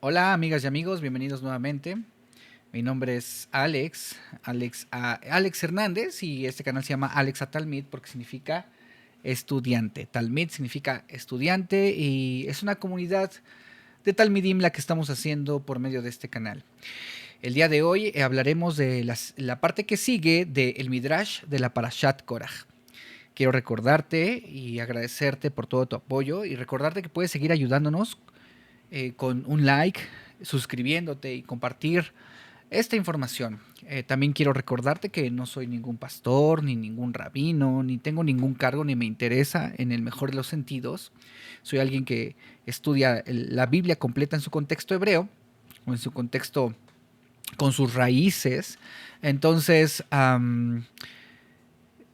Hola amigas y amigos, bienvenidos nuevamente. Mi nombre es Alex Hernández y este canal se llama Alex a Talmid porque significa estudiante. Talmid significa estudiante y es una comunidad de Talmidim la que estamos haciendo por medio de este canal. El día de hoy hablaremos de la parte que sigue del Midrash de la Parashat Korach. Quiero recordarte y agradecerte por todo tu apoyo y recordarte que puedes seguir ayudándonos con un like, suscribiéndote y compartir esta información. También quiero recordarte que no soy ningún pastor, ni ningún rabino, ni tengo ningún cargo, ni me interesa en el mejor de los sentidos. Soy alguien que estudia la Biblia completa en su contexto hebreo o en su contexto con sus raíces. Entonces,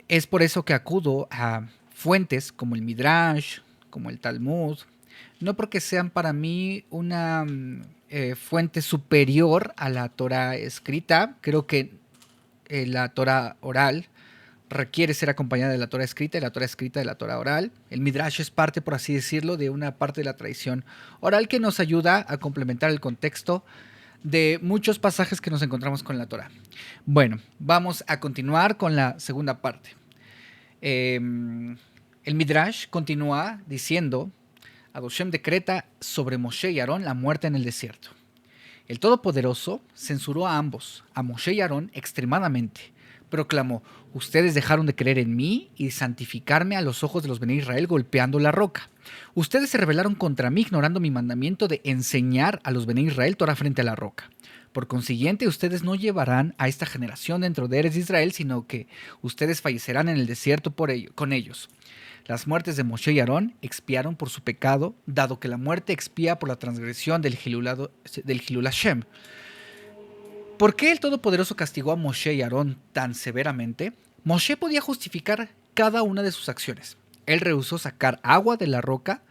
es por eso que acudo a fuentes como el Midrash, como el Talmud, no porque sean para mí una fuente superior a la Torah escrita. Creo que la Torah oral requiere ser acompañada de la Torah escrita y la Torah escrita de la Torah oral. El Midrash es parte, por así decirlo, de una parte de la tradición oral que nos ayuda a complementar el contexto de muchos pasajes que nos encontramos con la Torah. Bueno, vamos a continuar con la segunda parte. El Midrash continúa diciendo: Adoshem decreta sobre Moshe y Aarón la muerte en el desierto. El Todopoderoso censuró a ambos, a Moshe y Aarón, extremadamente. Proclamó: ustedes dejaron de creer en mí y santificarme a los ojos de los Bene Israel golpeando la roca. Ustedes se rebelaron contra mí ignorando mi mandamiento de enseñar a los Bene Israel Torah frente a la roca. Por consiguiente, ustedes no llevarán a esta generación dentro de Eres de Israel, sino que ustedes fallecerán en el desierto con ellos. Las muertes de Moshe y Aarón expiaron por su pecado, dado que la muerte expía por la transgresión del Hilul Hashem. ¿Por qué el Todopoderoso castigó a Moshe y Aarón tan severamente? Moshe podía justificar cada una de sus acciones. Él rehusó sacar agua de la roca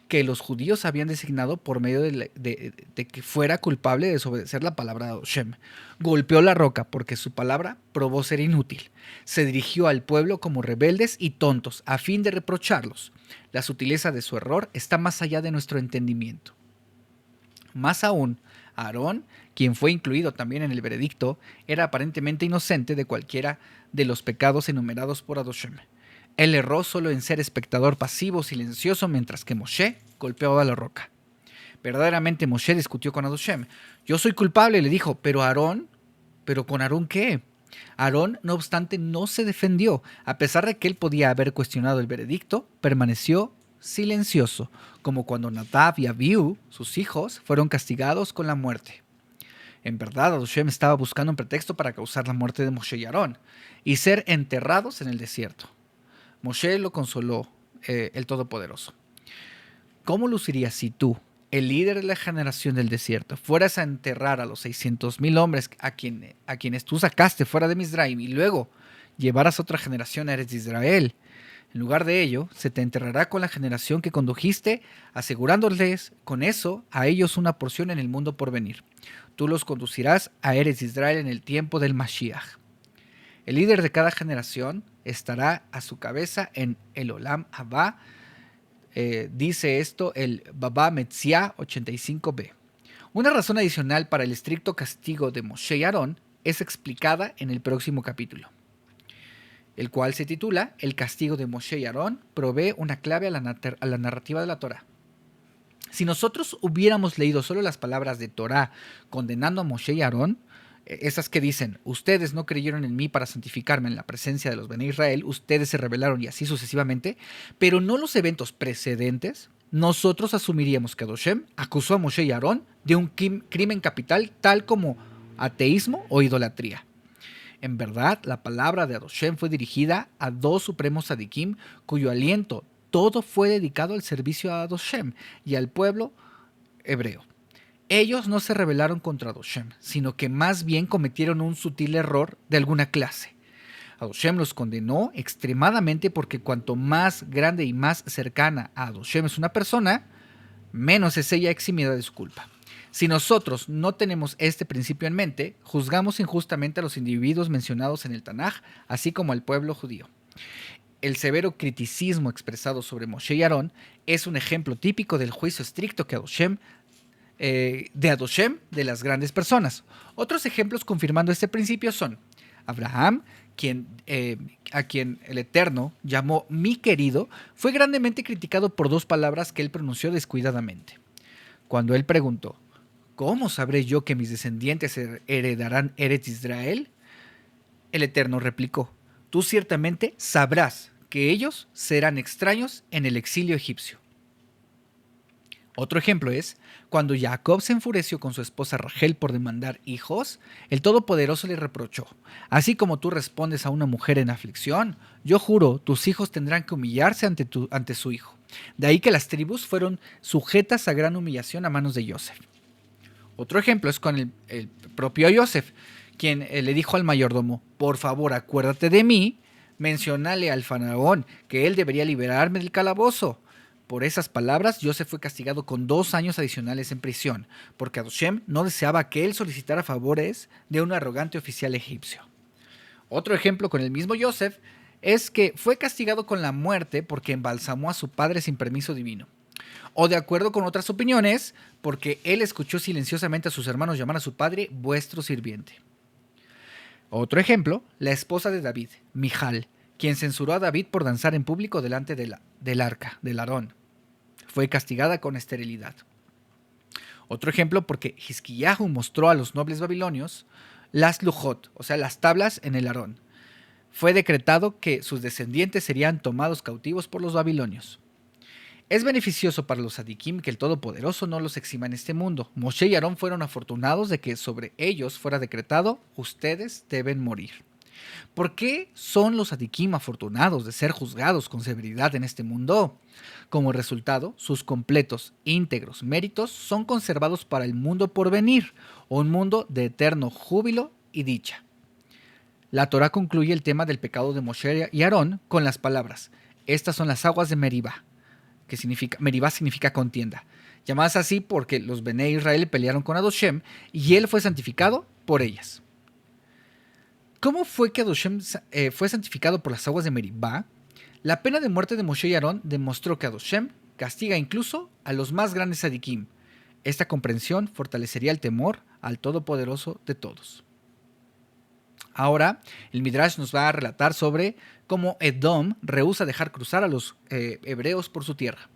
que los judíos habían designado por medio de que fuera culpable de desobedecer la palabra de Hashem. Golpeó la roca porque su palabra probó ser inútil. Se dirigió al pueblo como rebeldes y tontos a fin de reprocharlos. La sutileza de su error está más allá de nuestro entendimiento. Más aún, Aarón, quien fue incluido también en el veredicto, era aparentemente inocente de cualquiera de los pecados enumerados por Adoshem. Él erró solo en ser espectador pasivo, silencioso, mientras que Moshe golpeaba la roca. Verdaderamente Moshe discutió con Adoshem. Yo soy culpable, le dijo, ¿pero con Aarón qué? Aarón, no obstante, no se defendió. A pesar de que él podía haber cuestionado el veredicto, permaneció silencioso, como cuando Nadab y Abiú, sus hijos, fueron castigados con la muerte. En verdad, Adoshem estaba buscando un pretexto para causar la muerte de Moshe y Aarón y ser enterrados en el desierto. Moshe lo consoló, el Todopoderoso. ¿Cómo lucirías si tú, el líder de la generación del desierto, fueras a enterrar a los 600,000 hombres a quienes tú sacaste fuera de Misraim y luego llevaras a otra generación a Eretz de Israel? En lugar de ello, se te enterrará con la generación que condujiste, asegurándoles con eso a ellos una porción en el mundo por venir. Tú los conducirás a Eretz de Israel en el tiempo del Mashiach. El líder de cada generación estará a su cabeza en el Olam Abba. Dice esto el Baba Metzia 85b. Una razón adicional para el estricto castigo de Moshe y Aarón es explicada en el próximo capítulo, el cual se titula El castigo de Moshe y Aarón provee una clave a la narrativa de la Torah. Si nosotros hubiéramos leído solo las palabras de Torah condenando a Moshe y Aarón, esas que dicen: ustedes no creyeron en mí para santificarme en la presencia de los Bene Israel, ustedes se rebelaron y así sucesivamente, pero no los eventos precedentes, nosotros asumiríamos que Adoshem acusó a Moshe y Aarón de un crimen capital tal como ateísmo o idolatría. En verdad, la palabra de Adoshem fue dirigida a dos supremos sadikim cuyo aliento todo fue dedicado al servicio a Adoshem y al pueblo hebreo. Ellos no se rebelaron contra Adoshem, sino que más bien cometieron un sutil error de alguna clase. Adoshem los condenó extremadamente porque cuanto más grande y más cercana a Adoshem es una persona, menos es ella eximida de su culpa. Si nosotros no tenemos este principio en mente, juzgamos injustamente a los individuos mencionados en el Tanaj, así como al pueblo judío. El severo criticismo expresado sobre Moshe y Aarón es un ejemplo típico del juicio estricto que Adoshem de Adoshem, de las grandes personas. Otros ejemplos confirmando este principio son Abraham, a quien el Eterno llamó mi querido, fue grandemente criticado por dos palabras que él pronunció descuidadamente. Cuando él preguntó, ¿cómo sabré yo que mis descendientes heredarán Eretz Israel? El Eterno replicó, tú ciertamente sabrás que ellos serán extraños en el exilio egipcio. Otro ejemplo es, cuando Jacob se enfureció con su esposa Rachel por demandar hijos, el Todopoderoso le reprochó, así como tú respondes a una mujer en aflicción, yo juro, tus hijos tendrán que humillarse ante su hijo. De ahí que las tribus fueron sujetas a gran humillación a manos de Joseph. Otro ejemplo es con el propio Joseph, quien le dijo al mayordomo, por favor acuérdate de mí, menciónale al faraón que él debería liberarme del calabozo. Por esas palabras, Joseph fue castigado con 2 años adicionales en prisión, porque Adoshem no deseaba que él solicitara favores de un arrogante oficial egipcio. Otro ejemplo con el mismo Joseph es que fue castigado con la muerte porque embalsamó a su padre sin permiso divino. O de acuerdo con otras opiniones, porque él escuchó silenciosamente a sus hermanos llamar a su padre vuestro sirviente. Otro ejemplo, la esposa de David, Mijal, quien censuró a David por danzar en público delante del arca, del Aarón. Fue castigada con esterilidad. Otro ejemplo, porque Hizquillahu mostró a los nobles babilonios las lujot, o sea, las tablas en el Aarón. Fue decretado que sus descendientes serían tomados cautivos por los babilonios. Es beneficioso para los Sadikim que el Todopoderoso no los exima en este mundo. Moshe y Aarón fueron afortunados de que sobre ellos fuera decretado, ustedes deben morir. ¿Por qué son los Sadikim afortunados de ser juzgados con severidad en este mundo? Como resultado, sus completos, íntegros méritos son conservados para el mundo por venir, un mundo de eterno júbilo y dicha. La Torá concluye el tema del pecado de Moshe y Aarón con las palabras, estas son las aguas de Meribá, que Meribá significa contienda, llamadas así porque los Bené Israel pelearon con Adoshem y él fue santificado por ellas. ¿Cómo fue que Adoshem fue santificado por las aguas de Meribá? La pena de muerte de Moshe y Aarón demostró que Adoshem castiga incluso a los más grandes sadikim. Esta comprensión fortalecería el temor al Todopoderoso de todos. Ahora, el Midrash nos va a relatar sobre cómo Edom rehúsa dejar cruzar a los hebreos por su tierra.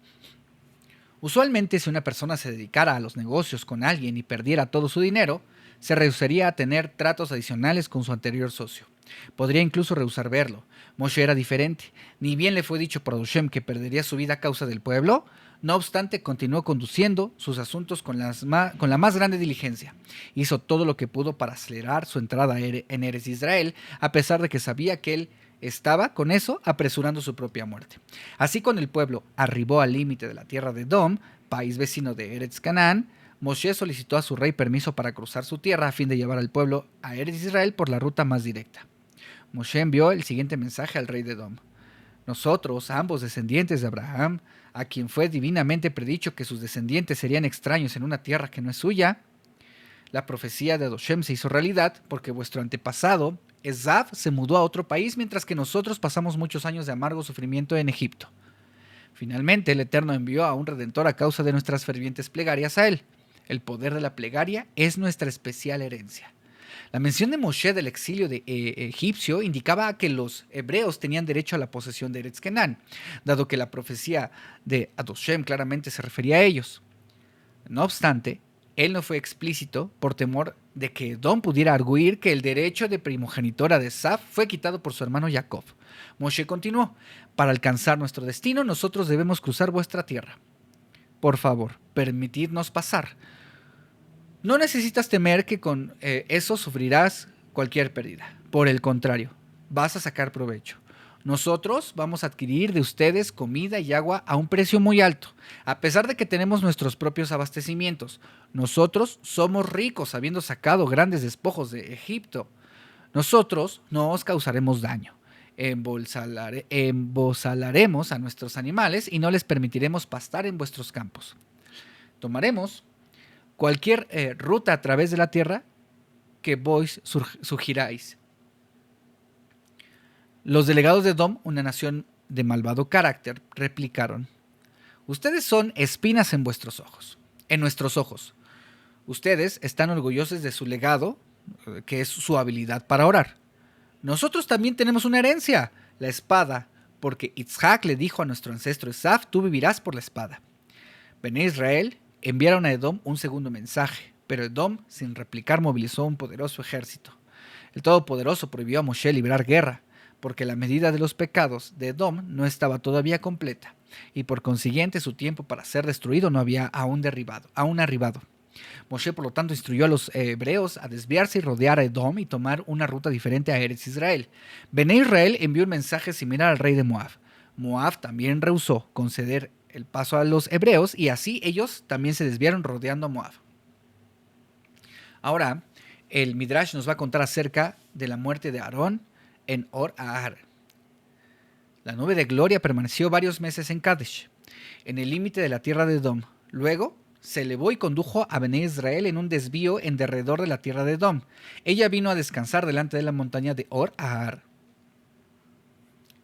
Usualmente, si una persona se dedicara a los negocios con alguien y perdiera todo su dinero, se rehusaría a tener tratos adicionales con su anterior socio. Podría incluso rehusar verlo. Moshe era diferente. Ni bien le fue dicho por Adoshem que perdería su vida a causa del pueblo, no obstante continuó conduciendo sus asuntos con la más grande diligencia. Hizo todo lo que pudo para acelerar su entrada en Eretz Israel, a pesar de que sabía que él estaba, con eso, apresurando su propia muerte. Así, cuando el pueblo arribó al límite de la tierra de Edom, país vecino de Eretz Canaán, Moshe solicitó a su rey permiso para cruzar su tierra a fin de llevar al pueblo a Eretz Israel por la ruta más directa. Moshe envió el siguiente mensaje al rey de Edom. Nosotros, ambos descendientes de Abraham, a quien fue divinamente predicho que sus descendientes serían extraños en una tierra que no es suya, la profecía de Adoshem se hizo realidad porque vuestro antepasado, Esav, se mudó a otro país mientras que nosotros pasamos muchos años de amargo sufrimiento en Egipto. Finalmente, el Eterno envió a un Redentor a causa de nuestras fervientes plegarias a él. El poder de la plegaria es nuestra especial herencia. La mención de Moshe del exilio egipcio indicaba que los hebreos tenían derecho a la posesión de Eretz Kenán, dado que la profecía de Adoshem claramente se refería a ellos. No obstante, él no fue explícito por temor de que Edom pudiera arguir que el derecho de primogenitora de Esaf fue quitado por su hermano Jacob. Moshe continuó, para alcanzar nuestro destino nosotros debemos cruzar vuestra tierra. Por favor, permitidnos pasar. No necesitas temer que con eso sufrirás cualquier pérdida. Por el contrario, vas a sacar provecho. Nosotros vamos a adquirir de ustedes comida y agua a un precio muy alto. A pesar de que tenemos nuestros propios abastecimientos, nosotros somos ricos habiendo sacado grandes despojos de Egipto. Nosotros no os causaremos daño. Embosalaremos a nuestros animales y no les permitiremos pastar en vuestros campos. Tomaremos cualquier ruta a través de la tierra que vos sugiráis. Los delegados de Edom, una nación de malvado carácter, replicaron: ustedes son espinas en vuestros ojos, en nuestros ojos. Ustedes están orgullosos de su legado, que es su habilidad para orar. Nosotros también tenemos una herencia, la espada, porque Itzhak le dijo a nuestro ancestro Esaf, tú vivirás por la espada. Bené Israel enviaron a Edom un segundo mensaje, pero Edom, sin replicar, movilizó un poderoso ejército. El Todopoderoso prohibió a Moshe librar guerra, porque la medida de los pecados de Edom no estaba todavía completa, y por consiguiente su tiempo para ser destruido no había aún arribado. Moshe, por lo tanto, instruyó a los hebreos a desviarse y rodear a Edom y tomar una ruta diferente a Eretz Israel. Bené Israel envió un mensaje similar al rey de Moab. Moab también rehusó conceder el paso a los hebreos y así ellos también se desviaron rodeando a Moab. Ahora, el Midrash nos va a contar acerca de la muerte de Aarón en Or Ahar. La nube de gloria permaneció varios meses en Kadesh, en el límite de la tierra de Edom. Luego se elevó y condujo a Bené Israel en un desvío en derredor de la tierra de Edom. Ella vino a descansar delante de la montaña de Or Ahar.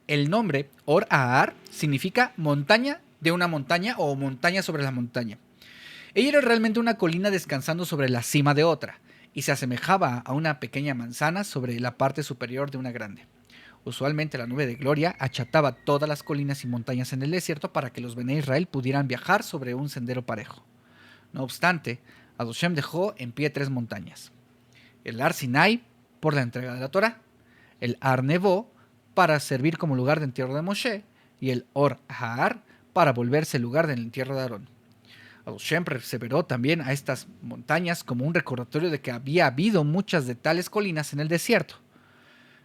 El nombre Or Ahar significa montaña de una montaña o montaña sobre la montaña. Ella era realmente una colina descansando sobre la cima de otra, y se asemejaba a una pequeña manzana sobre la parte superior de una grande. Usualmente la nube de gloria achataba todas las colinas y montañas en el desierto para que los Bené Israel pudieran viajar sobre un sendero parejo. No obstante, Adoshem dejó en pie 3 montañas. El Har Sinai, por la entrega de la Torá, el Har Nebo, para servir como lugar de entierro de Moshe, y el Or Ahar, para volverse el lugar del entierro de Aarón. Adoshem perseveró también a estas montañas como un recordatorio de que había habido muchas de tales colinas en el desierto.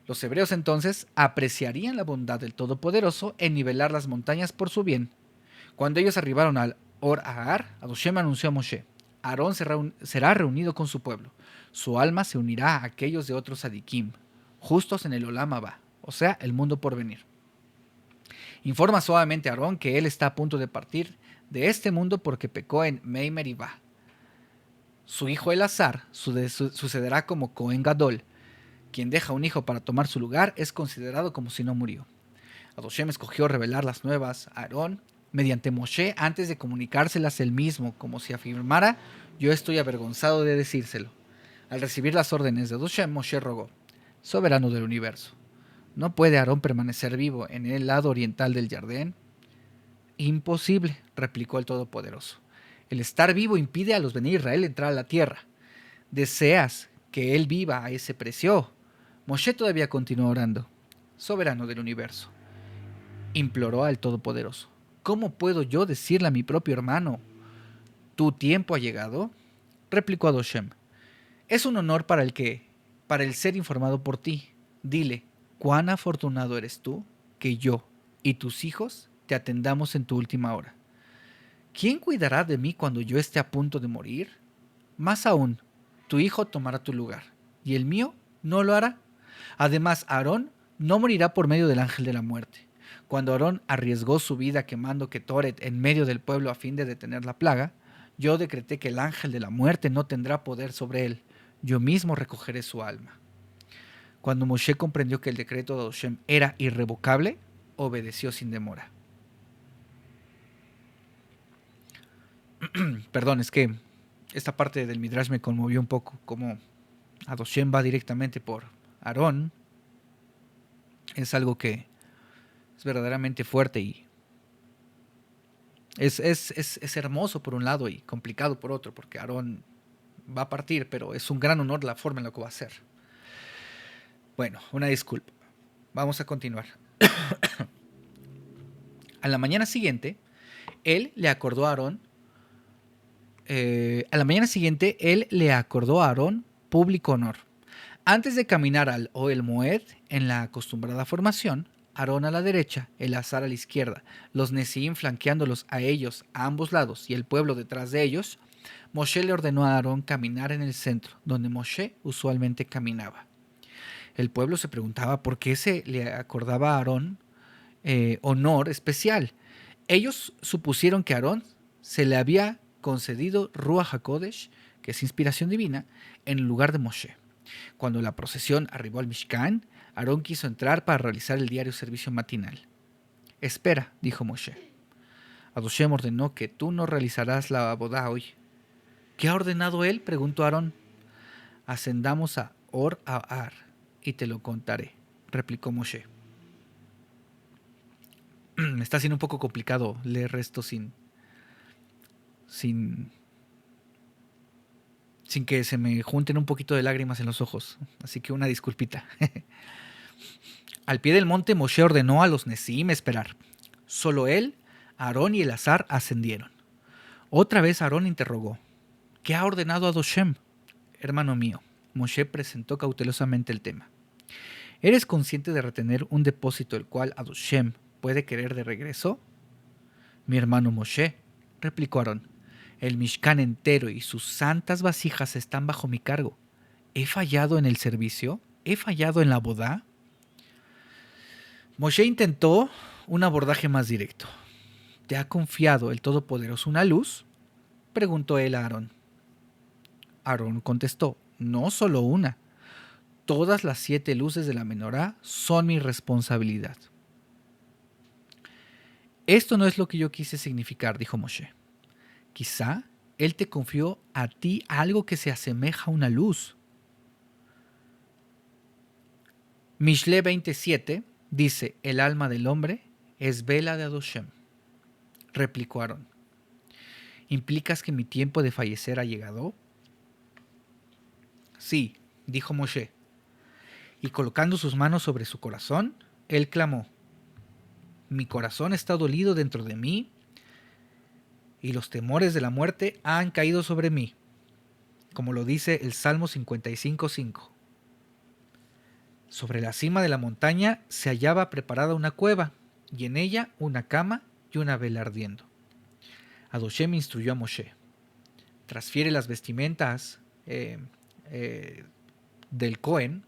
Los hebreos entonces apreciarían la bondad del Todopoderoso en nivelar las montañas por su bien. Cuando ellos arribaron al Or Ahar, Adoshem anunció a Moshe: Aarón será reunido con su pueblo. Su alma se unirá a aquellos de otros Sadikim, justos en el Olam Abba, o sea, el mundo por venir. Informa suavemente a Aarón que él está a punto de partir de este mundo porque pecó en Mei Meribá. Su hijo Elazar sucederá como Cohen Gadol. Quien deja un hijo para tomar su lugar es considerado como si no murió. Adoshem escogió revelar las nuevas a Aarón mediante Moshe antes de comunicárselas él mismo, como si afirmara: yo estoy avergonzado de decírselo. Al recibir las órdenes de Adoshem, Moshe rogó: soberano del universo, ¿no puede Aarón permanecer vivo en el lado oriental del Jardín? Imposible, replicó el Todopoderoso. El estar vivo impide a los Bené Israel entrar a la tierra. ¿Deseas que él viva a ese precio? Moshe todavía continuó orando. Soberano del universo, imploró al Todopoderoso, ¿cómo puedo yo decirle a mi propio hermano: ¿tu tiempo ha llegado? Replicó Adoshem: es un honor para el ser informado por ti. Dile: cuán afortunado eres tú que yo y tus hijos te atendamos en tu última hora. ¿Quién cuidará de mí cuando yo esté a punto de morir? Más aún, tu hijo tomará tu lugar, y el mío no lo hará. Además, Aarón no morirá por medio del ángel de la muerte. Cuando Aarón arriesgó su vida quemando Ketoret en medio del pueblo a fin de detener la plaga, yo decreté que el ángel de la muerte no tendrá poder sobre él. Yo mismo recogeré su alma. Cuando Moshe comprendió que el decreto de Adoshem era irrevocable, obedeció sin demora. Perdón, es que esta parte del Midrash me conmovió un poco, como Adoshem va directamente por Aarón. Es algo que es verdaderamente fuerte y es hermoso por un lado y complicado por otro, porque Aarón va a partir, pero es un gran honor la forma en la que va a ser. Bueno, una disculpa. Vamos a continuar. A la mañana siguiente, él le acordó a Aarón público honor. Antes de caminar al Ohel Moed en la acostumbrada formación, Aarón a la derecha, Elazar a la izquierda, los Nesiim flanqueándolos a ellos a ambos lados y el pueblo detrás de ellos, Moshe le ordenó a Aarón caminar en el centro, donde Moshe usualmente caminaba. El pueblo se preguntaba por qué se le acordaba a Aarón honor especial. Ellos supusieron que a Aarón se le había concedido Ruach HaKodesh, que es inspiración divina, en lugar de Moshe. Cuando la procesión arribó al Mishkan, Aarón quiso entrar para realizar el diario servicio matinal. Espera, dijo Moshe. Adoshem ordenó que tú no realizarás la abodá hoy. ¿Qué ha ordenado él?, preguntó Aarón. Ascendamos a Or Ahar y te lo contaré, replicó Moshe. Me está siendo un poco complicado leer esto sin que se me junten un poquito de lágrimas en los ojos. Así que una disculpita. Al pie del monte Moshe ordenó a los Nesim esperar. Solo él, Aarón y Elazar ascendieron. Otra vez Aarón interrogó: ¿qué ha ordenado Adoshem? Hermano mío, Moshe presentó cautelosamente el tema. ¿Eres consciente de retener un depósito el cual Adoshem puede querer de regreso? Mi hermano Moshe, replicó Aarón, el Mishkan entero y sus santas vasijas están bajo mi cargo. ¿He fallado en el servicio? ¿He fallado en la bodá? Moshe intentó un abordaje más directo. ¿Te ha confiado el Todopoderoso una luz?, preguntó él a Aarón. Aarón contestó: no solo una. Todas las 7 luces de la menorá son mi responsabilidad. Esto no es lo que yo quise significar, dijo Moshe. Quizá él te confió a ti algo que se asemeja a una luz. Mishle 27 dice: el alma del hombre es vela de Adoshem. Replicó Aarón: ¿implicas que mi tiempo de fallecer ha llegado? Sí, dijo Moshe. Y colocando sus manos sobre su corazón, él clamó: mi corazón está dolido dentro de mí, y los temores de la muerte han caído sobre mí, como lo dice el Salmo 55:5. Sobre la cima de la montaña se hallaba preparada una cueva, y en ella una cama y una vela ardiendo. Adoshem instruyó a Moshe: transfiere las vestimentas del Cohen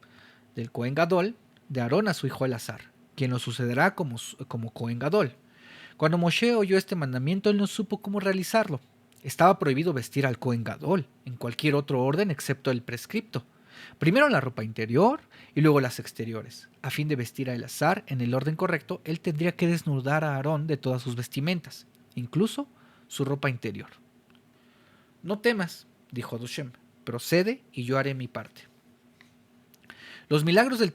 Gadol, de Aarón a su hijo Elazar, quien lo sucederá como Cohen Gadol. Cuando Moshe oyó este mandamiento, él no supo cómo realizarlo. Estaba prohibido vestir al Cohen Gadol en cualquier otro orden excepto el prescripto. Primero la ropa interior y luego las exteriores. A fin de vestir a Elazar en el orden correcto, él tendría que desnudar a Aarón de todas sus vestimentas, incluso su ropa interior. No temas, dijo Adoshem, procede y yo haré mi parte. Los milagros que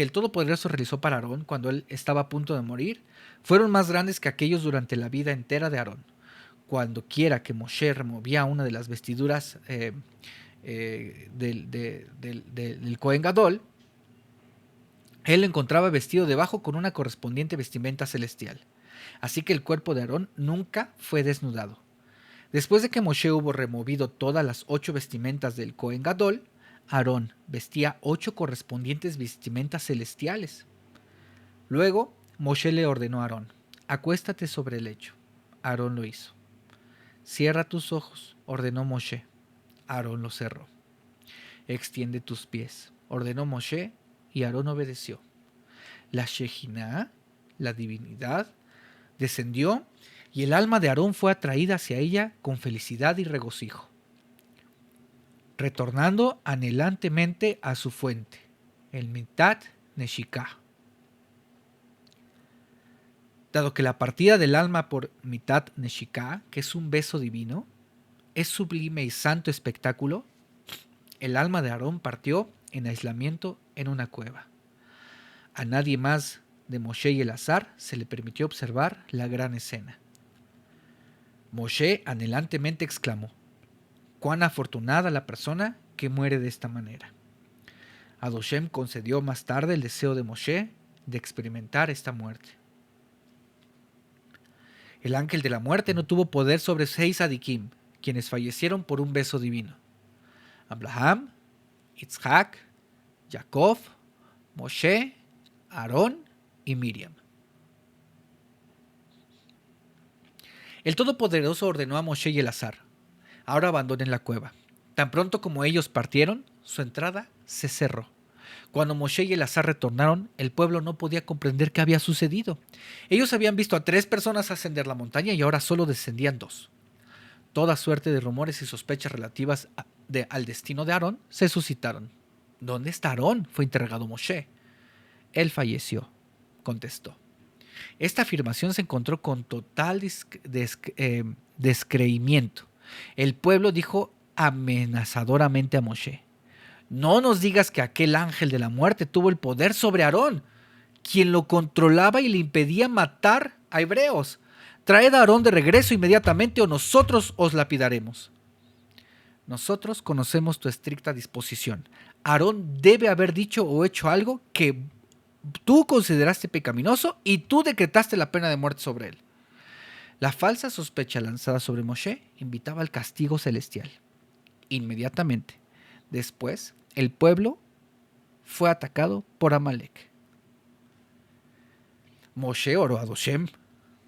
el Todopoderoso realizó para Aarón cuando él estaba a punto de morir fueron más grandes que aquellos durante la vida entera de Aarón. Cuando quiera que Moshe removía una de las vestiduras del Cohen Gadol, él lo encontraba vestido debajo con una correspondiente vestimenta celestial. Así que el cuerpo de Aarón nunca fue desnudado. Después de que Moshe hubo removido todas las 8 vestimentas del Cohen Gadol, Aarón vestía 8 correspondientes vestimentas celestiales. Luego, Moshe le ordenó a Aarón: acuéstate sobre el lecho. Aarón lo hizo. Cierra tus ojos, ordenó Moshe. Aarón lo cerró. Extiende tus pies, ordenó Moshe, y Aarón obedeció. La Shejiná, la divinidad, descendió y el alma de Aarón fue atraída hacia ella con felicidad y regocijo, retornando anhelantemente a su fuente, el Mitat Neshika. Dado que la partida del alma por Mitat Neshika, que es un beso divino, es sublime y santo espectáculo, el alma de Aarón partió en aislamiento en una cueva. A nadie más de Moshe y Elazar se le permitió observar la gran escena. Moshe anhelantemente exclamó: cuán afortunada la persona que muere de esta manera. Adoshem concedió más tarde el deseo de Moshe de experimentar esta muerte. El ángel de la muerte no tuvo poder sobre 6 tzadikim, quienes fallecieron por un beso divino: Abraham, Yitzhak, Jacob, Moshe, Aarón y Miriam. El Todopoderoso ordenó a Moshe y Elazar: ahora abandonen la cueva. Tan pronto como ellos partieron, su entrada se cerró. Cuando Moshe y Elazar retornaron, el pueblo no podía comprender qué había sucedido. Ellos habían visto a 3 personas ascender la montaña y ahora solo descendían 2. Toda suerte de rumores y sospechas relativas al destino de Aarón se suscitaron. ¿Dónde está Aarón?, fue interrogado Moshe. Él falleció, contestó. Esta afirmación se encontró con total descreimiento, El pueblo dijo amenazadoramente a Moshe: no nos digas que aquel ángel de la muerte tuvo el poder sobre Aarón, quien lo controlaba y le impedía matar a hebreos. Traed a Aarón de regreso inmediatamente o nosotros os lapidaremos. Nosotros conocemos tu estricta disposición. Aarón debe haber dicho o hecho algo que tú consideraste pecaminoso y tú decretaste la pena de muerte sobre él. La falsa sospecha lanzada sobre Moshe invitaba al castigo celestial. Inmediatamente después, el pueblo fue atacado por Amalek. Moshe oró a Hashem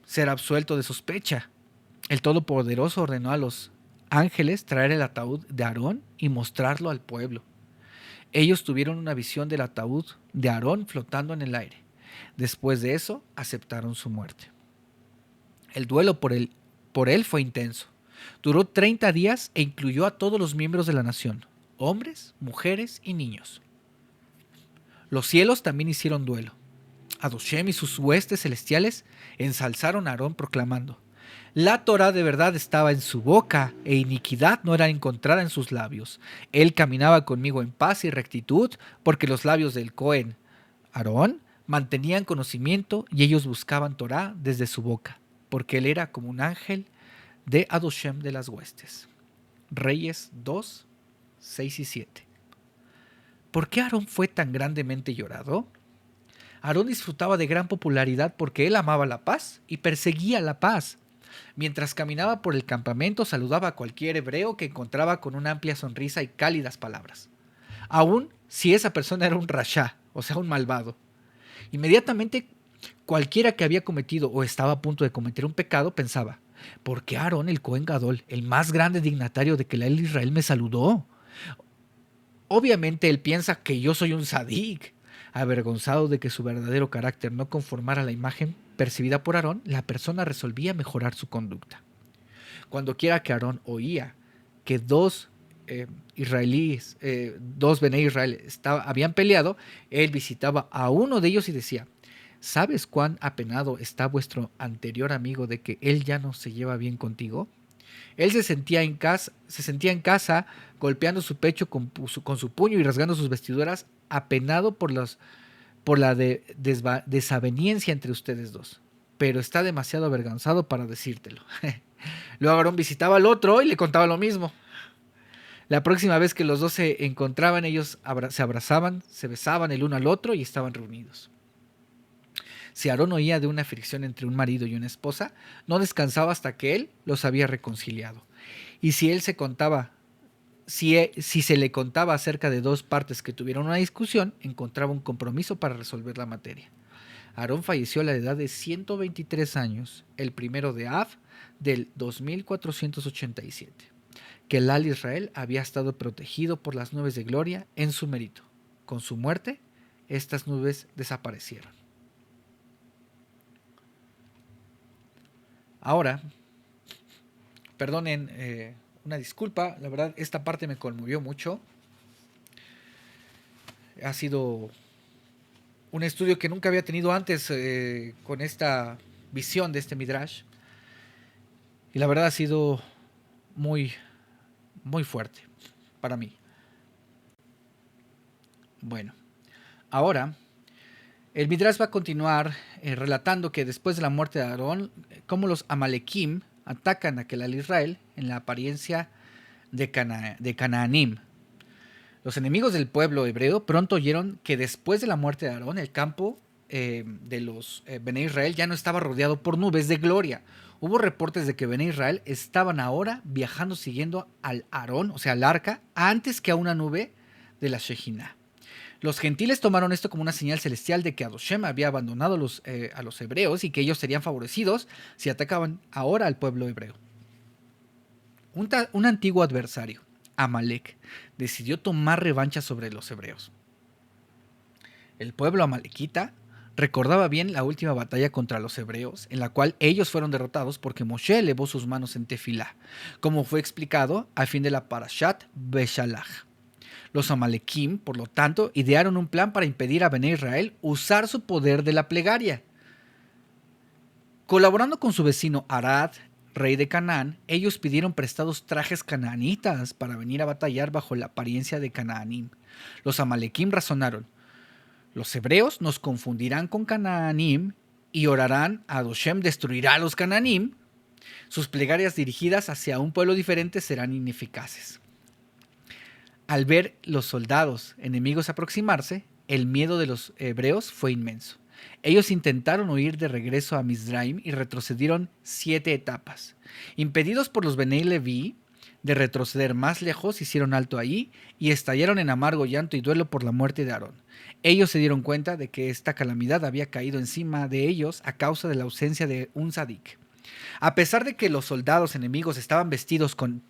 ser absuelto de sospecha. El Todopoderoso ordenó a los ángeles traer el ataúd de Aarón y mostrarlo al pueblo. Ellos tuvieron una visión del ataúd de Aarón flotando en el aire. Después de eso, aceptaron su muerte. El duelo por él fue intenso. Duró 30 días e incluyó a todos los miembros de la nación, hombres, mujeres y niños. Los cielos también hicieron duelo. Adoshem y sus huestes celestiales ensalzaron a Aarón proclamando: la Torá de verdad estaba en su boca e iniquidad no era encontrada en sus labios. Él caminaba conmigo en paz y rectitud porque los labios del Cohen, Aarón, mantenían conocimiento y ellos buscaban Torá desde su boca, porque él era como un ángel de Adoshem de las huestes. Reyes 2, 6 y 7. ¿Por qué Aarón fue tan grandemente llorado? Aarón disfrutaba de gran popularidad porque él amaba la paz y perseguía la paz. Mientras caminaba por el campamento, saludaba a cualquier hebreo que encontraba con una amplia sonrisa y cálidas palabras. Aún si esa persona era un rasha, o sea, un malvado. Inmediatamente, cualquiera que había cometido o estaba a punto de cometer un pecado pensaba: ¿por qué Aarón, el Cohen Gadol, el más grande dignatario de Keila Israel, me saludó? Obviamente él piensa que yo soy un sadik. Avergonzado de que su verdadero carácter no conformara a la imagen percibida por Aarón, la persona resolvía mejorar su conducta. Cuando quiera que Aarón oía que dos israelíes, dos Bené Israel habían peleado, él visitaba a uno de ellos y decía: ¿sabes cuán apenado está vuestro anterior amigo de que él ya no se lleva bien contigo? Él se sentía en casa golpeando su pecho con su puño y rasgando sus vestiduras, apenado por la desaveniencia entre ustedes dos. Pero está demasiado avergonzado para decírtelo. Luego Aarón visitaba al otro y le contaba lo mismo. La próxima vez que los dos se encontraban, ellos se abrazaban, se besaban el uno al otro y estaban reunidos. Si Aarón oía de una fricción entre un marido y una esposa, no descansaba hasta que él los había reconciliado. Y si se le contaba acerca de dos partes que tuvieron una discusión, encontraba un compromiso para resolver la materia. Aarón falleció a la edad de 123 años, el 1 de Av del 2487. Keilal Israel había estado protegido por las nubes de gloria en su mérito. Con su muerte, estas nubes desaparecieron. Ahora, perdonen una disculpa, la verdad esta parte me conmovió mucho. Ha sido un estudio que nunca había tenido antes con esta visión de este Midrash. Y la verdad ha sido muy, muy fuerte para mí. Bueno, ahora el Midrash va a continuar relatando que después de la muerte de Aarón, cómo los Amalekim atacan a Keilal Israel en la apariencia de Canaanim. Los enemigos del pueblo hebreo pronto oyeron que después de la muerte de Aarón, el campo de los Bené Israel ya no estaba rodeado por nubes de gloria. Hubo reportes de que Bené Israel estaban ahora viajando siguiendo al Aarón, o sea, al arca, antes que a una nube de la Shejinah. Los gentiles tomaron esto como una señal celestial de que Adoshem había abandonado a los hebreos y que ellos serían favorecidos si atacaban ahora al pueblo hebreo. Un antiguo adversario, Amalek, decidió tomar revancha sobre los hebreos. El pueblo amalekita recordaba bien la última batalla contra los hebreos, en la cual ellos fueron derrotados porque Moshe elevó sus manos en tefilá, como fue explicado al fin de la Parashat Beshalach. Los Amalekim, por lo tanto, idearon un plan para impedir a Bené Israel usar su poder de la plegaria. Colaborando con su vecino Arad, rey de Canaán, ellos pidieron prestados trajes canaanitas para venir a batallar bajo la apariencia de Canaanim. Los amalequim razonaron: los hebreos nos confundirán con Canaanim y orarán a Adoshem destruirá a los Canaanim. Sus plegarias dirigidas hacia un pueblo diferente serán ineficaces. Al ver los soldados enemigos aproximarse, el miedo de los hebreos fue inmenso. Ellos intentaron huir de regreso a Mizraim y retrocedieron 7 etapas. Impedidos por los Benei Leví de retroceder más lejos, hicieron alto ahí y estallaron en amargo llanto y duelo por la muerte de Aarón. Ellos se dieron cuenta de que esta calamidad había caído encima de ellos a causa de la ausencia de un tzadik. A pesar de que los soldados enemigos estaban vestidos con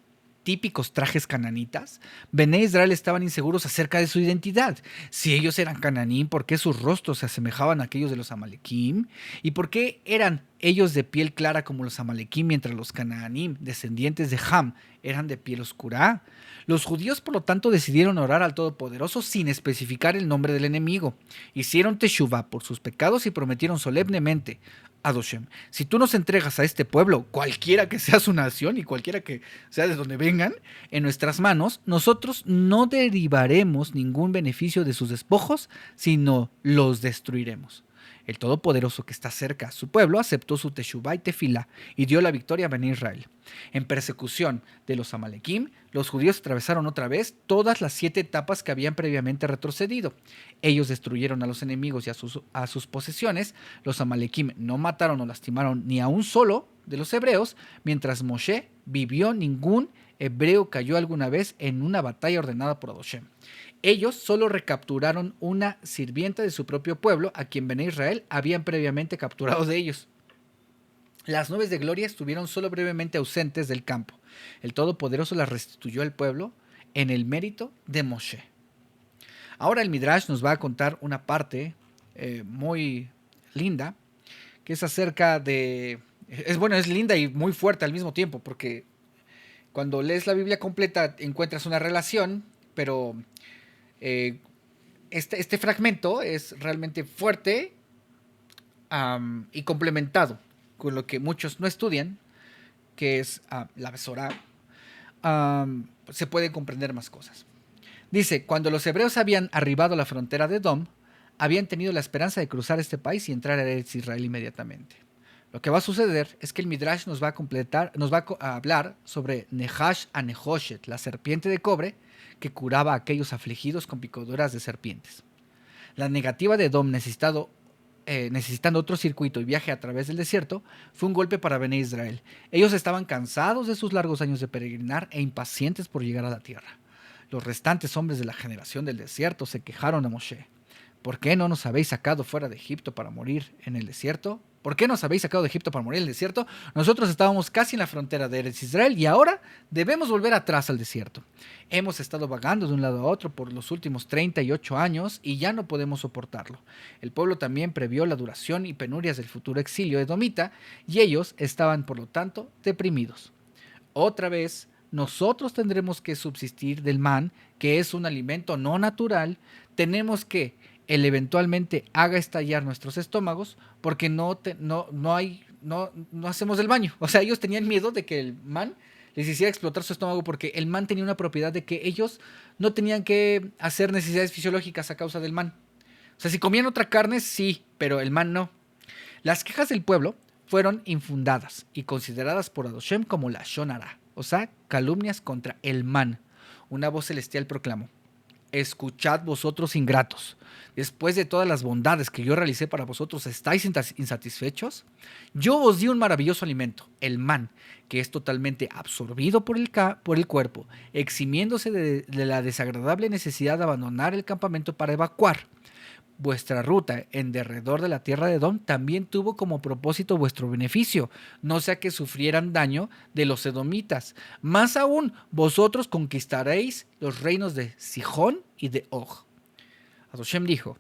típicos trajes cananitas, Bené Israel estaban inseguros acerca de su identidad. Si ellos eran cananí, ¿por qué sus rostros se asemejaban a aquellos de los amalequim? ¿Y por qué eran ellos de piel clara como los amalequim, mientras los canaanim, descendientes de Ham, eran de piel oscura? Los judíos, por lo tanto, decidieron orar al Todopoderoso sin especificar el nombre del enemigo. Hicieron teshuvá por sus pecados y prometieron solemnemente: Adoshem, si tú nos entregas a este pueblo, cualquiera que sea su nación y cualquiera que sea de donde vengan, en nuestras manos, nosotros no derivaremos ningún beneficio de sus despojos, sino los destruiremos. El Todopoderoso, que está cerca a su pueblo, aceptó su teshuvá y tefilá y dio la victoria a Bené Israel. En persecución de los amalequim, los judíos atravesaron otra vez todas las 7 etapas que habían previamente retrocedido. Ellos destruyeron a los enemigos y a sus posesiones. Los amalequim no mataron o lastimaron ni a un solo de los hebreos. Mientras Moshe vivió, ningún hebreo cayó alguna vez en una batalla ordenada por Adoshem. Ellos solo recapturaron una sirvienta de su propio pueblo, a quien Bené Israel habían previamente capturado de ellos. Las nubes de gloria estuvieron solo brevemente ausentes del campo. El Todopoderoso las restituyó al pueblo en el mérito de Moshe. Ahora el Midrash nos va a contar una parte muy linda, que es acerca de... Es linda y muy fuerte al mismo tiempo, porque cuando lees la Biblia completa encuentras una relación, pero este fragmento es realmente fuerte y complementado con lo que muchos no estudian, que es la Besorá. Se pueden comprender más cosas. Dice: cuando los hebreos habían arribado a la frontera de Edom, habían tenido la esperanza de cruzar este país y entrar a Eretz Israel inmediatamente. Lo que va a suceder es que el Midrash nos va a hablar sobre Nehash a Nehoshet, la serpiente de cobre que curaba a aquellos afligidos con picaduras de serpientes. La negativa de Edom necesitando otro circuito y viaje a través del desierto fue un golpe para Bené Israel. Ellos estaban cansados de sus largos años de peregrinar e impacientes por llegar a la tierra. Los restantes hombres de la generación del desierto se quejaron a Moshe: ¿por qué no nos habéis sacado fuera de Egipto para morir en el desierto? ¿Por qué nos habéis sacado de Egipto para morir en el desierto? Nosotros estábamos casi en la frontera de Eretz Israel y ahora debemos volver atrás al desierto. Hemos estado vagando de un lado a otro por los últimos 38 años y ya no podemos soportarlo. El pueblo también previó la duración y penurias del futuro exilio edomita y ellos estaban, por lo tanto, deprimidos. Otra vez, nosotros tendremos que subsistir del man, que es un alimento no natural. Tenemos que él eventualmente haga estallar nuestros estómagos porque no hacemos el baño. O sea, ellos tenían miedo de que el man les hiciera explotar su estómago, porque el man tenía una propiedad de que ellos no tenían que hacer necesidades fisiológicas a causa del man. O sea, si comían otra carne, sí, pero el man no. Las quejas del pueblo fueron infundadas y consideradas por Adoshem como la Shonara, o sea, calumnias contra el man. Una voz celestial proclamó: escuchad vosotros ingratos, después de todas las bondades que yo realicé para vosotros, ¿estáis insatisfechos? Yo os di un maravilloso alimento, el man, que es totalmente absorbido por el cuerpo, eximiéndose de la desagradable necesidad de abandonar el campamento para evacuar. Vuestra ruta en derredor de la tierra de Edom también tuvo como propósito vuestro beneficio, no sea que sufrieran daño de los edomitas. Más aún, vosotros conquistaréis los reinos de Sihón y de Og. Adoshem dijo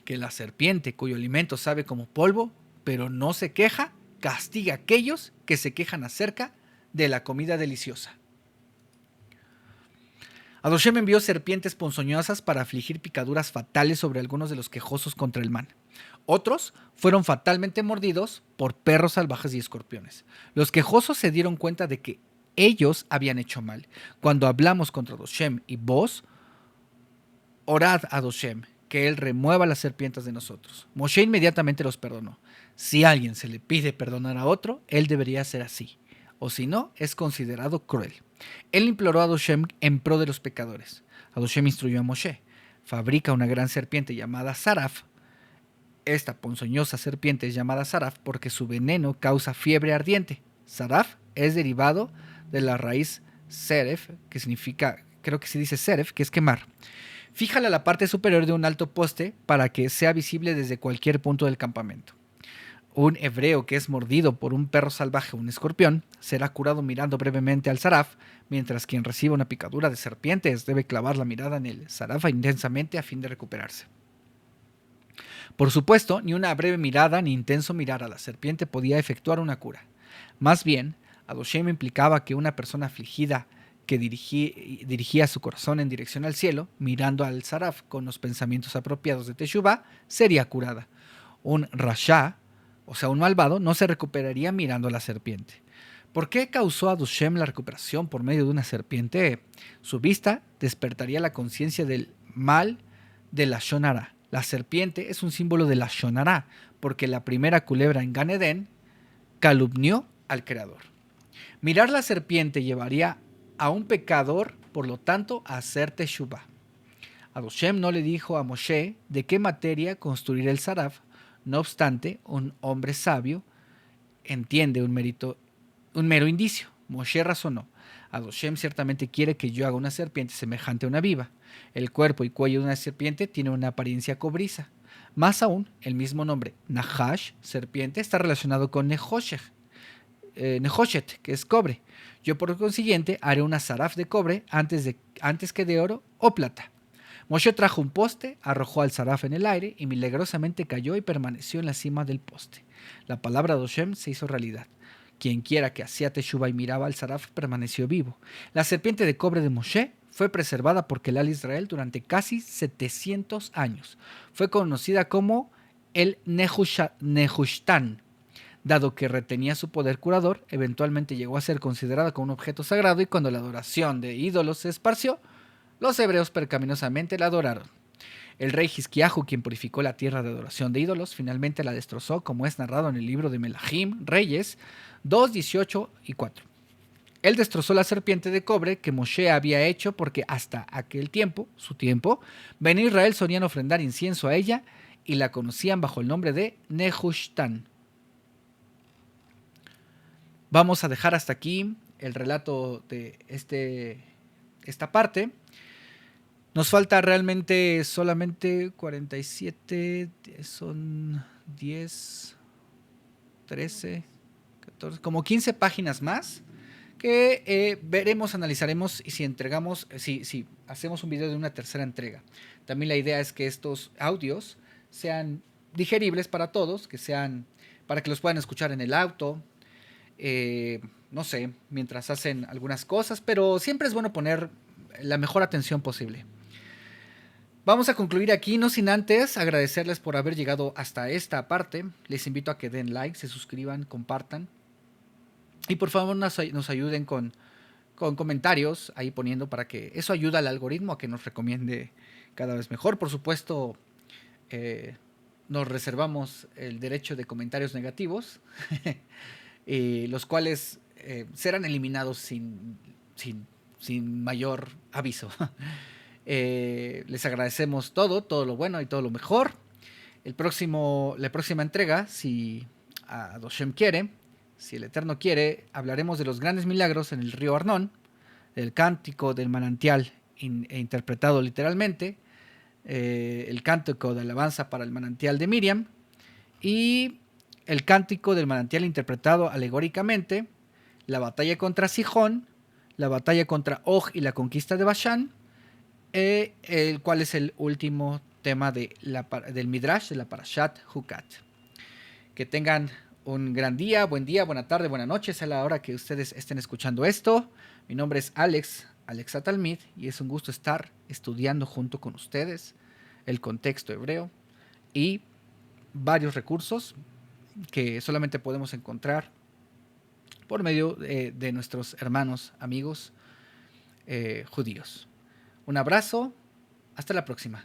que la serpiente, cuyo alimento sabe como polvo, pero no se queja, castiga a aquellos que se quejan acerca de la comida deliciosa. Adoshem envió serpientes ponzoñosas para afligir picaduras fatales sobre algunos de los quejosos contra el man. Otros fueron fatalmente mordidos por perros salvajes y escorpiones. Los quejosos se dieron cuenta de que ellos habían hecho mal. Cuando hablamos contra Doshem y vos, orad a Doshem, que él remueva las serpientes de nosotros. Moshe inmediatamente los perdonó. Si a alguien se le pide perdonar a otro, él debería ser así. O si no, es considerado cruel. Él imploró a Doshem en pro de los pecadores. Doshem instruyó a Moshe: fabrica una gran serpiente llamada Saraf. Esta ponzoñosa serpiente es llamada Saraf porque su veneno causa fiebre ardiente. Saraf es derivado de la raíz seref, que significa, creo que se dice seref, que es quemar. Fíjala a la parte superior de un alto poste para que sea visible desde cualquier punto del campamento. Un hebreo que es mordido por un perro salvaje o un escorpión será curado mirando brevemente al Saraf, mientras quien recibe una picadura de serpientes debe clavar la mirada en el Saraf intensamente a fin de recuperarse. Por supuesto, ni una breve mirada ni intenso mirar a la serpiente podía efectuar una cura. Más bien, Adoshem implicaba que una persona afligida que dirigía su corazón en dirección al cielo, mirando al Saraf con los pensamientos apropiados de Teshuvah, sería curada. Un rasha, o sea, un malvado, no se recuperaría mirando a la serpiente. ¿Por qué causó a Doshem la recuperación por medio de una serpiente? Su vista despertaría la conciencia del mal de la Shonara. La serpiente es un símbolo de la Shonara, porque la primera culebra en Gan Edén calumnió al Creador. Mirar la serpiente llevaría a un pecador, por lo tanto, a hacer Teshuvah. Adoshem no le dijo a Moshe de qué materia construir el Saraf. No obstante, un hombre sabio entiende un mero indicio. Moshe razonó: Adoshem ciertamente quiere que yo haga una serpiente semejante a una viva. El cuerpo y cuello de una serpiente tiene una apariencia cobriza. Más aún, el mismo nombre, Nahash, serpiente, está relacionado con Nehoshet, que es cobre. Yo, por consiguiente, haré una Saraf de cobre antes que de oro o plata. Moshe trajo un poste, arrojó al Saraf en el aire y milagrosamente cayó y permaneció en la cima del poste. La palabra de Doshem se hizo realidad. Quien quiera que hacía Teshuvah y miraba al Saraf permaneció vivo. La serpiente de cobre de Moshe fue preservada por Kelal Israel durante casi 700 años. Fue conocida como el Nehushtan. Dado que retenía su poder curador, eventualmente llegó a ser considerada como un objeto sagrado, y cuando la adoración de ídolos se esparció, los hebreos percaminosamente la adoraron. El rey Hizquiahu, quien purificó la tierra de adoración de ídolos, finalmente la destrozó, como es narrado en el libro de Melahim, Reyes 2, 18 y 4. Él destrozó la serpiente de cobre que Moshe había hecho porque hasta aquel tiempo, Ben Israel solían ofrendar incienso a ella y la conocían bajo el nombre de Nehushtan. Vamos a dejar hasta aquí el relato de esta parte. Nos falta realmente solamente 47, son 10, 13, 14, como 15 páginas más que veremos, analizaremos y si hacemos un video de una tercera entrega. También la idea es que estos audios sean digeribles para todos, para que los puedan escuchar en el auto, no sé, mientras hacen algunas cosas, pero siempre es bueno poner la mejor atención posible. Vamos a concluir aquí, no sin antes agradecerles por haber llegado hasta esta parte. Les invito a que den like, se suscriban, compartan. Y por favor nos ayuden con comentarios ahí poniendo, para que eso ayude al algoritmo a que nos recomiende cada vez mejor. Por supuesto, nos reservamos el derecho de comentarios negativos, los cuales serán eliminados sin mayor aviso. Les agradecemos todo lo bueno y todo lo mejor. La próxima entrega, si Adoshem quiere, si el Eterno quiere, hablaremos de los grandes milagros en el río Arnón, del cántico del manantial interpretado literalmente, el cántico de alabanza para el manantial de Miriam y el cántico del manantial interpretado alegóricamente, la batalla contra Sihón, la batalla contra Og y la conquista de Bashán, el cual es el último tema del Midrash de la Parashat Hukat. Que tengan un gran día, buena tarde, buena noche, a la hora que ustedes estén escuchando esto. Mi nombre es Alex Atalmid, y es un gusto estar estudiando junto con ustedes el contexto hebreo y varios recursos que solamente podemos encontrar por medio de nuestros hermanos, amigos judíos. Un abrazo, hasta la próxima.